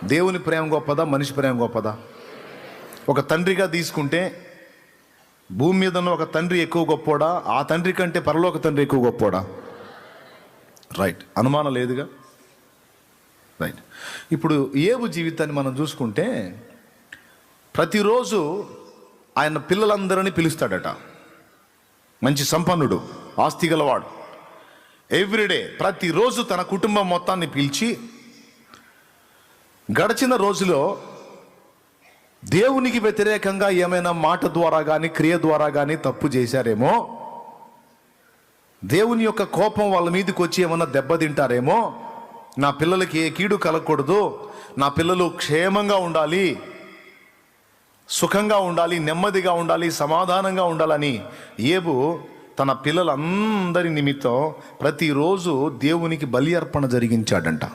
దేవుని ప్రేమ గొప్పదా, మనిషి ప్రేమ గొప్పదా? ఒక తండ్రిగా తీసుకుంటే భూమి మీద ఉన్న ఒక తండ్రి ఎక్కువ గొప్పోడా, ఆ తండ్రి కంటే పరలోక తండ్రి ఎక్కువ గొప్పోడా? రైట్, అనుమానం లేదుగా. రైట్. ఇప్పుడు ఏబు జీవితాన్ని మనం చూసుకుంటే ప్రతిరోజు ఆయన పిల్లలందరినీ పిలుస్తాడట. మంచి సంపన్నుడు, ఆస్తి గలవాడు. ఎవ్రీడే ప్రతిరోజు తన కుటుంబం మొత్తాన్ని పిలిచి, గడిచిన రోజులో దేవునికి వ్యతిరేకంగా ఏమైనా మాట ద్వారా కానీ క్రియ ద్వారా కానీ తప్పు చేశారేమో, దేవుని యొక్క కోపం వాళ్ళ మీదకి వచ్చి ఏమన్నా దెబ్బతింటారేమో, నా పిల్లలకి ఏ కీడు కలగకూడదు, నా పిల్లలు క్షేమంగా ఉండాలి, సుఖంగా ఉండాలి, నెమ్మదిగా ఉండాలి, సమాధానంగా ఉండాలని ఏబు తన పిల్లలందరి నిమిత్తం ప్రతిరోజు దేవునికి బలి అర్పణ జరిగించాడంట.